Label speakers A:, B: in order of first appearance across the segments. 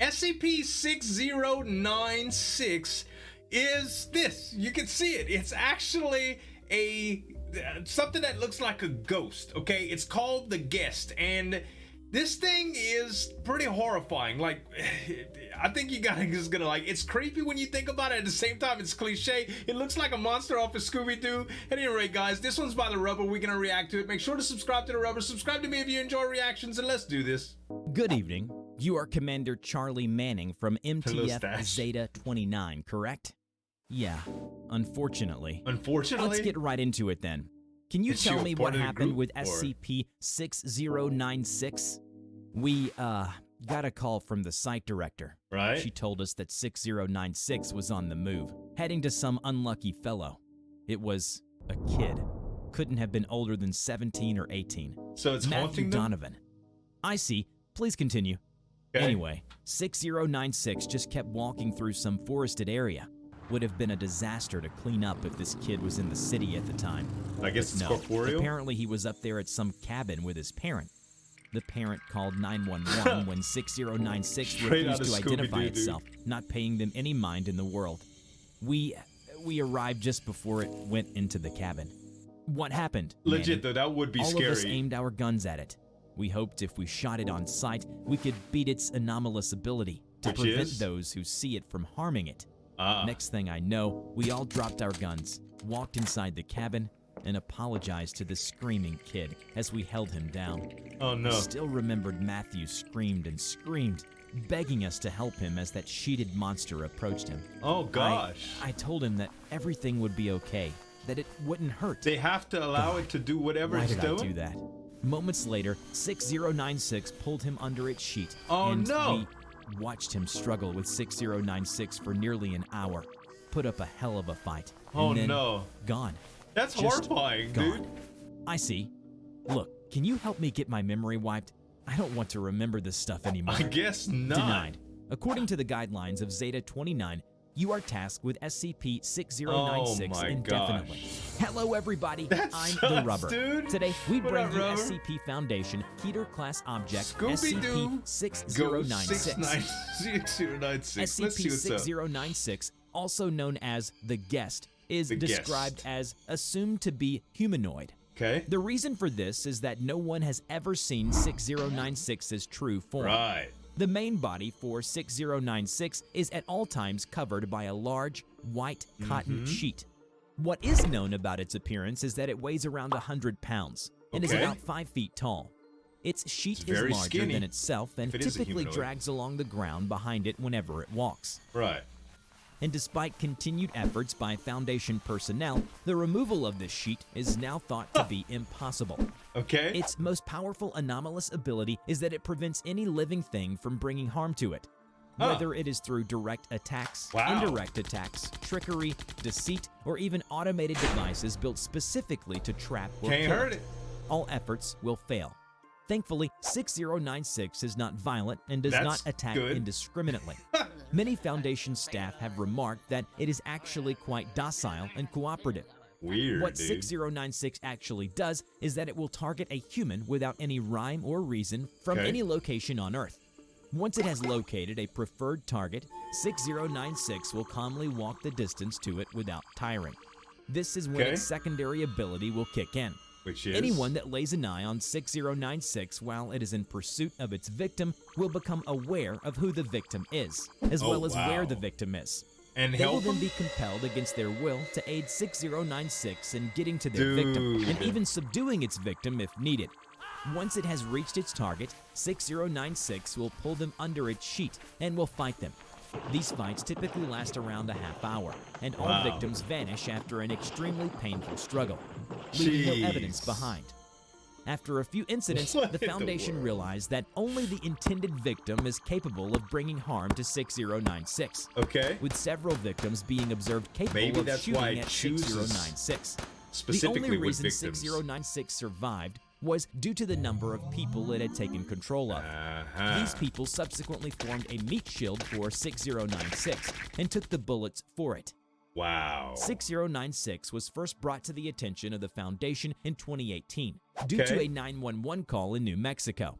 A: SCP-6096 is this. You can see it. It's actually something that looks like a ghost, okay? It's called the Guest, and this thing is pretty horrifying. Like, I think you guys is gonna like, it's creepy when you think about it. At the same time, it's cliche. It looks like a monster off of Scooby-Doo. At any rate, guys, this one's by The Rubber. We're gonna react to it. Make sure to subscribe to The Rubber. Subscribe to me if you enjoy reactions, and let's do this.
B: Good evening. You are Commander Charlie Manning from MTF Zeta 29, correct? Yeah, unfortunately.
A: Unfortunately?
B: Let's get right into it then. Can you tell me what happened with SCP-6096? We, got a call from the site director.
A: Right.
B: She told us that 6096 was on the move, heading to some unlucky fellow. It was a kid. Couldn't have been older than 17 or 18.
A: So it's haunting them?
B: Donovan. I see. Please continue.
A: Okay.
B: Anyway, 6096 just kept walking through some forested area. Would have been a disaster to clean up if this kid was in the city at the time.
A: I guess it's corporeal?
B: Apparently he was up there at some cabin with his parent. The parent called 911 when 6096 refused to identify itself, not paying them any mind in the world. We arrived just before it went into the cabin. What happened?
A: Legit though, that would be scary.
B: All of us aimed our guns at it. We hoped if we shot it on sight, we could beat its anomalous ability to prevent those who see it from harming it. Next thing I know, we all dropped our guns, walked inside the cabin, and apologized to the screaming kid as we held him down.
A: Oh no.
B: I still remembered Matthew screamed and screamed, begging us to help him as that sheeted monster approached him.
A: Oh gosh.
B: I told him that everything would be okay, that it wouldn't hurt.
A: They have to allow it to do whatever it's doing?
B: Why did I do that? Moments later, 6096 pulled him under its sheet.
A: Oh
B: and
A: no.
B: We watched him struggle with 6096 for nearly an hour. Put up a hell of a fight.
A: Oh
B: and then
A: no.
B: Gone.
A: That's
B: Just
A: horrifying,
B: gone.
A: dude.
B: I see. Look, can you help me get my memory wiped? I don't want to remember this stuff anymore.
A: I guess not.
B: Denied. According to the guidelines of Zeta 29, you are tasked with SCP-6096 indefinitely. Hello everybody, I'm The Rubber.
A: Dude.
B: Today, we
A: What
B: bring
A: up,
B: you
A: Rubber?
B: SCP Foundation Keter-class object
A: Scooby-Doo
B: SCP-6096.
A: 6096. Let's see what's up.
B: SCP-6096, also known as the Guest, is
A: The
B: described
A: Guest.
B: as assumed to be humanoid.
A: Okay.
B: The reason for this is that no one has ever seen 6096's true form.
A: Right.
B: The main body for 6096 is at all times covered by a large, white cotton sheet. What is known about its appearance is that it weighs around 100 pounds and is about 5 feet tall. Its sheet is larger
A: skinny
B: than itself and typically drags along the ground behind it whenever it walks.
A: Right.
B: And despite continued efforts by Foundation personnel, the removal of this sheet is now thought to be impossible.
A: Okay.
B: Its most powerful anomalous ability is that it prevents any living thing from bringing harm to it. Whether it is through direct attacks, indirect attacks, trickery, deceit, or even automated devices built specifically to trap or kill it. All efforts will fail. Thankfully, 6096 is not violent and does not attack indiscriminately. Many Foundation staff have remarked that it is actually quite docile and cooperative.
A: Weird,
B: What 6096 actually does is that it will target a human without any rhyme or reason from any location on Earth. Once it has located a preferred target, 6096 will calmly walk the distance to it without tiring. This is when its secondary ability will kick in.
A: Which is?
B: Anyone that lays an eye on 6096 while it is in pursuit of its victim will become aware of who the victim is, as well as where the victim is.
A: And
B: they will then be compelled against their will to aid 6096 in getting to their victim, and even subduing its victim if needed. Once it has reached its target, 6096 will pull them under its sheet and will fight them. These fights typically last around a half hour, and all victims vanish after an extremely painful struggle, leaving no evidence behind. After a few incidents, the Foundation realized that only the intended victim is capable of bringing harm to 6096, with several victims being observed capable of shooting at 6096. The only reason 6096 survived was due to the number of people it had taken control of. These people subsequently formed a meat shield for 6096 and took the bullets for it. 6096 was first brought to the attention of the Foundation in 2018 due to a 911 call in New Mexico.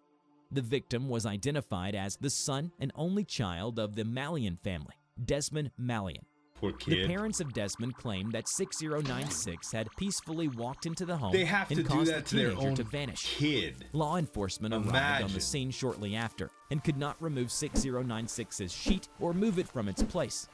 B: The victim was identified as the son and only child of the Malian family, Desmond Malian.
A: Poor
B: The
A: kid.
B: parents of Desmond claimed that 6096 had peacefully walked into the home
A: They have to
B: and
A: do
B: caused
A: that
B: the
A: to their
B: teenager
A: own
B: to vanish.
A: kid.
B: Law enforcement arrived on
A: Imagine.
B: the scene shortly after and could not remove 6096's sheet or move it from its place.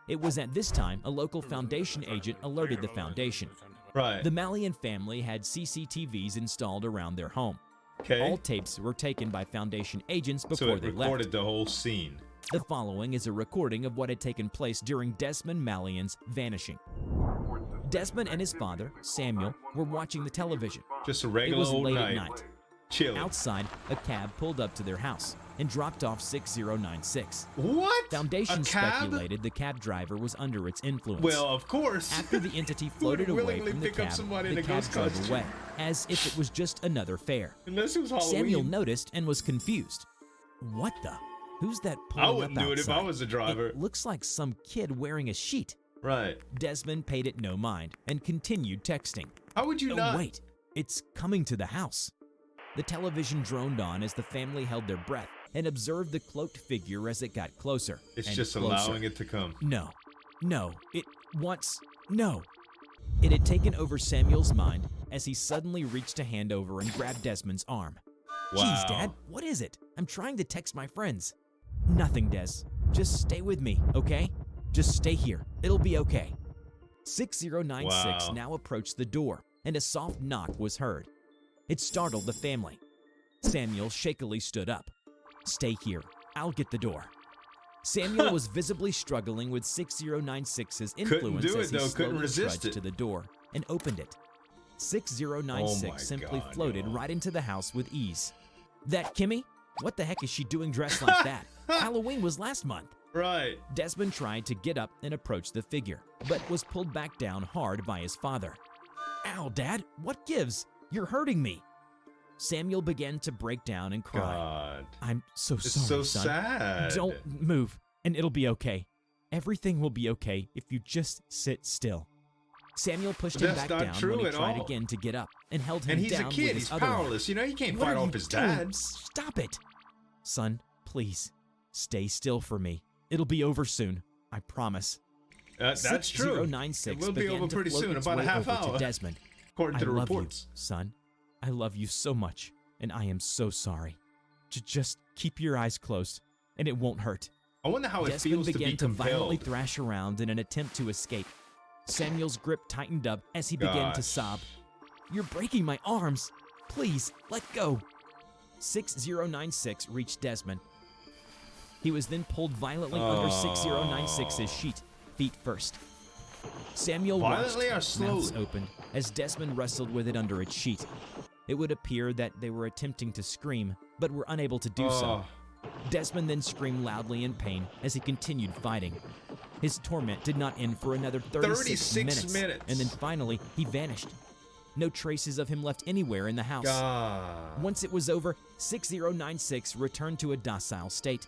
B: It was at this time a local Foundation agent alerted the Foundation.
A: Right.
B: The Malian family had CCTVs installed around their home.
A: Okay.
B: All tapes were taken by Foundation agents
A: So
B: before
A: it
B: they
A: recorded
B: left.
A: the whole scene.
B: The following is a recording of what had taken place during Desmond Malian's vanishing. Desmond and his father, Samuel, were watching the television.
A: Just a
B: It
A: regular
B: was
A: old
B: late
A: night.
B: at night.
A: Chilling.
B: Outside, a cab pulled up to their house and dropped off 6096.
A: What?
B: Foundation
A: A cab?
B: speculated the cab driver was under its influence.
A: Well, of course.
B: After the entity
A: Who would
B: floated away
A: willingly
B: from the
A: pick up
B: cab,
A: somebody in
B: the
A: a
B: cab
A: ghost
B: drove
A: costume?
B: away, as if it was just another fare.
A: Unless it was Halloween.
B: Samuel noticed and was confused. What the? Who's that
A: I
B: pulling
A: wouldn't
B: up
A: do it if I
B: outside?
A: was the driver.
B: It looks like some kid wearing a sheet.
A: Right.
B: Desmond paid it no mind and continued texting.
A: How would you
B: Oh,
A: not?
B: wait, it's coming to the house. The television droned on as the family held their breath and observed the cloaked figure as it got closer.
A: It's
B: and
A: just
B: closer.
A: allowing it to come.
B: No, it wants, no. It had taken over Samuel's mind as he suddenly reached a hand over and grabbed Desmond's arm.
A: Wow.
B: Jeez, Dad, what is it? I'm trying to text my friends. Nothing, Des. Just stay with me, okay? Just stay here. It'll be okay. 6096
A: Wow.
B: now approached the door, and a soft knock was heard. It startled the family. Samuel shakily stood up. Stay here. I'll get the door. Samuel was visibly struggling with 6096's influence
A: do
B: as
A: it,
B: he
A: though. Couldn't
B: slowly
A: resist
B: trudged
A: it.
B: to the door and opened it. 6096
A: Oh my
B: simply
A: God,
B: floated
A: yo.
B: right into the house with ease. That Kimmy? What the heck is she doing dressed like that? Halloween was last month.
A: Right.
B: Desmond tried to get up and approach the figure, but was pulled back down hard by his father. Ow, Dad, what gives? You're hurting me. Samuel began to break down and cry.
A: God.
B: I'm so
A: It's
B: sorry,
A: so
B: son.
A: sad.
B: Don't move, and it'll be okay. Everything will be okay if you just sit still. Samuel pushed him
A: That's
B: back
A: not
B: down
A: true
B: when he
A: at
B: tried
A: all.
B: again to get up and held him
A: And he's a
B: down with
A: kid.
B: his
A: He's
B: other arm.
A: powerless. You know, he can't
B: What
A: fight
B: are
A: off
B: you
A: his
B: doing?
A: dad.
B: Stop it. Son, please, stay still for me. It'll be over soon, I promise.
A: That's true.
B: 6096
A: It will be
B: began
A: over
B: to
A: pretty
B: float
A: soon,
B: its
A: about a
B: way
A: half
B: over to
A: hour.
B: Desmond.
A: According to the
B: I love
A: reports.
B: you, son. I love you so much, and I am so sorry. Just keep your eyes closed, and it won't hurt.
A: I wonder how it
B: Desmond
A: feels to be
B: began to violently
A: compelled.
B: thrash around in an attempt to escape. Samuel's grip tightened up as he began to
A: Gosh.
B: sob. You're breaking my arms. Please, let go. 6096 reached Desmond. He was then pulled violently under 6096's sheet, feet first. Samuel
A: Violently or
B: watched, mouths
A: slowly?
B: open, as Desmond wrestled with it under its sheet. It would appear that they were attempting to scream, but were unable to do so. Desmond then screamed loudly in pain as he continued fighting. His torment did not end for another 36 minutes. And then finally, he vanished. No traces of him left anywhere in the house.
A: God.
B: Once it was over, 6096 returned to a docile state.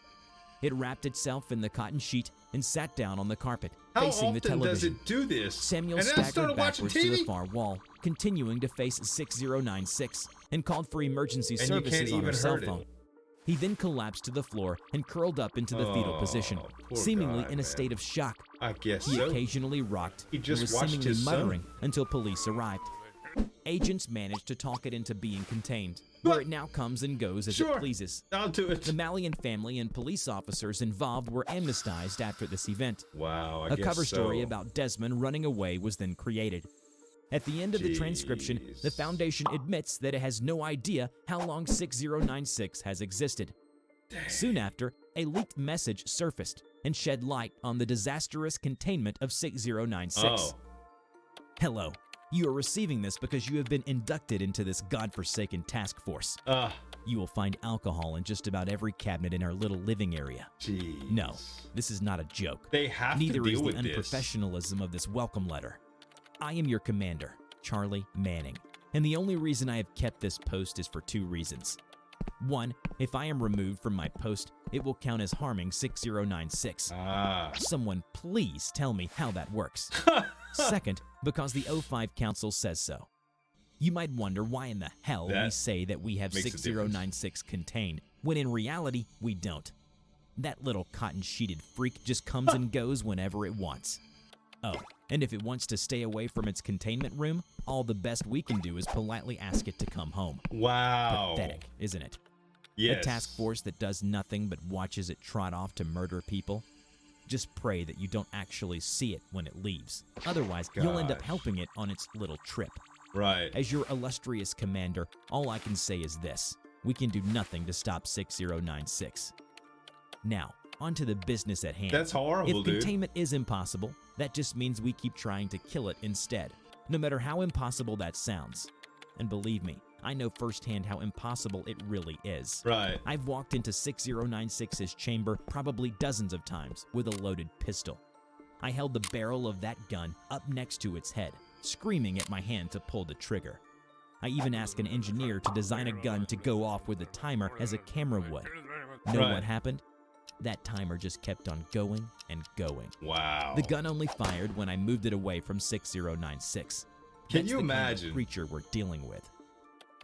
B: It wrapped itself in the cotton sheet and sat down on the carpet,
A: How
B: facing the
A: often does
B: television.
A: it do this?
B: Samuel
A: and then
B: staggered
A: started watching
B: backwards to the
A: TV?
B: far wall, continuing to face 6096, and called for emergency
A: And you can't
B: services on her
A: even
B: cell
A: hurt it.
B: phone. He then collapsed to the floor and curled up into the fetal
A: Oh,
B: position,
A: poor
B: seemingly
A: guy,
B: in a
A: man.
B: state of shock.
A: I guess
B: He
A: so.
B: occasionally rocked
A: He
B: and
A: just
B: was
A: watched
B: seemingly
A: his son.
B: muttering until police arrived. Agents managed to talk it into being contained, where
A: What?
B: it now comes and goes as
A: Sure.
B: it pleases.
A: I'll do it.
B: The Malian family and police officers involved were amnestized after this event.
A: Wow, I
B: A
A: guess
B: cover story
A: so.
B: about Desmond running away was then created. At the end of the transcription, the
A: Jeez.
B: Foundation admits that it has no idea how long 6096 has existed. Soon after, a leaked message surfaced and shed light on the disastrous containment of 6096.
A: Oh.
B: Hello. You are receiving this because you have been inducted into this godforsaken task force. You will find alcohol in just about every cabinet in our little living area.
A: Jeez.
B: No, this is not a joke.
A: They have
B: Neither
A: to
B: is
A: deal
B: the
A: with this.
B: unprofessionalism of this welcome letter. I am your commander, Charlie Manning, and the only reason I have kept this post is for two reasons. One, if I am removed from my post, it will count as harming 6096. Someone please tell me how that works. Second, because the O5 Council says so. You might wonder why in the hell we
A: That
B: say that we have
A: makes a
B: 6096 contained when in reality, we don't. That little cotton-sheeted freak just comes and goes whenever it wants. Oh, and if it wants to stay away from its containment room, all the best we can do is politely ask it to come home.
A: Wow.
B: Pathetic, isn't it?
A: Yes.
B: A task force that does nothing but watches it trot off to murder people. Just pray that you don't actually see it when it leaves. Otherwise, you'll end up helping it on its little trip.
A: Right.
B: As your illustrious commander, all I can say is this. We can do nothing to stop 6096. Now, on to the business at hand.
A: That's horrible,
B: If
A: dude.
B: containment is impossible, that just means we keep trying to kill it instead, no matter how impossible that sounds. And believe me, I know firsthand how impossible it really is.
A: Right.
B: I've walked into 6096's chamber probably dozens of times with a loaded pistol. I held the barrel of that gun up next to its head, screaming at my hand to pull the trigger. I even asked an engineer to design a gun to go off with a timer as a camera would. Know what happened? That timer just kept on going and going.
A: Wow.
B: The gun only fired when I moved it away from 6096.
A: Can
B: That's
A: you
B: the
A: imagine?
B: kind of creature we're dealing with.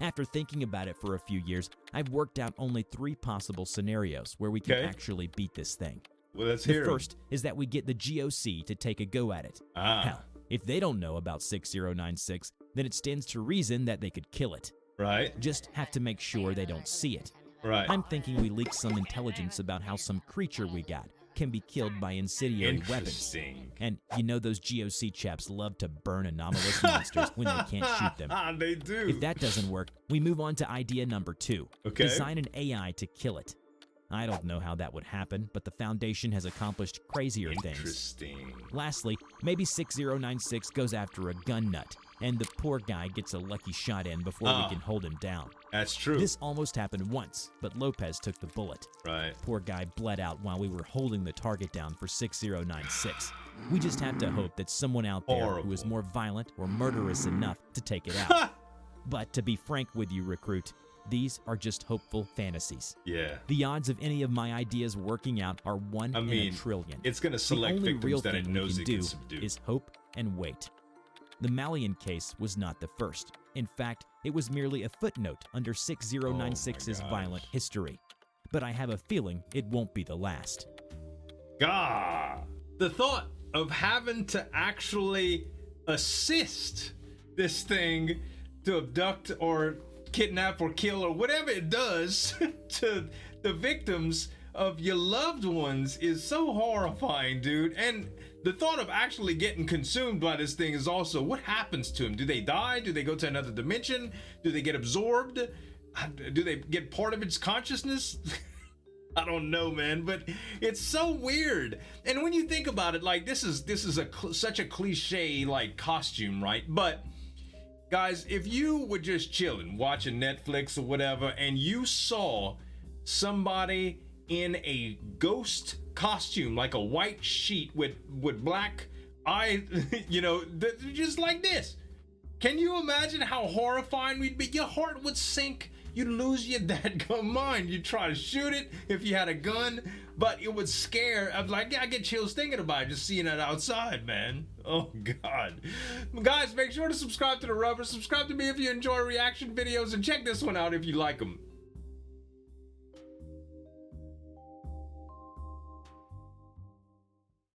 B: After thinking about it for a few years, I've worked out only 3 possible scenarios where we can actually beat this thing.
A: Well, let's
B: The
A: hear 'em.
B: first is that we get the GOC to take a go at it. Hell, if they don't know about 6096, then it stands to reason that they could kill it.
A: Right.
B: Just have to make sure they don't see it.
A: Right.
B: I'm thinking we leak some intelligence about how some creature we got can be killed by incendiary weapons.
A: Interesting.
B: And you know those GOC chaps love to burn anomalous monsters when they can't shoot them.
A: They do.
B: If that doesn't work, we move on to idea number 2.
A: Okay.
B: Design an AI to kill it. I don't know how that would happen, but the Foundation has accomplished crazier things.
A: Interesting.
B: Lastly, maybe 6096 goes after a gun nut, and the poor guy gets a lucky shot in before we can hold him down.
A: That's true.
B: This almost happened once, but Lopez took the bullet.
A: Right.
B: Poor guy bled out while we were holding the target down for 6096. We just have to hope that someone out there who is more violent or murderous enough to take it out. But to be frank with you, recruit, these are just hopeful fantasies.
A: Yeah.
B: The odds of any of my ideas working out are 1 in a trillion.
A: It's going to select
B: the only real
A: victims that it
B: thing
A: knows
B: we
A: it
B: can
A: can
B: do
A: subdue.
B: is hope and wait. The Malian case was not the first. In fact, it was merely a footnote under 6096's violent history. But I have a feeling it won't be the last.
A: God. The thought of having to actually assist this thing to abduct or kidnap or kill or whatever it does to the victims of your loved ones is so horrifying, dude. And the thought of actually getting consumed by this thing is also, what happens to them? Do they die? Do they go to another dimension? Do they get absorbed? Do they get part of its consciousness? I don't know, man, but it's so weird. And when you think about it, like this is such a cliche like costume, right? But guys, if you were just chilling, watching Netflix or whatever, and you saw somebody in a ghost costume, like a white sheet with black eye, you know, just like this, can you imagine how horrifying we'd be? Your heart would sink. You'd lose your dadgum mind. You'd try to shoot it if you had a gun, but it would scare. I'm like, yeah, I get chills thinking about it, just seeing it outside, man. Oh, God. Guys, make sure to subscribe to The Rubber. Subscribe to me if you enjoy reaction videos, and check this one out if you like them.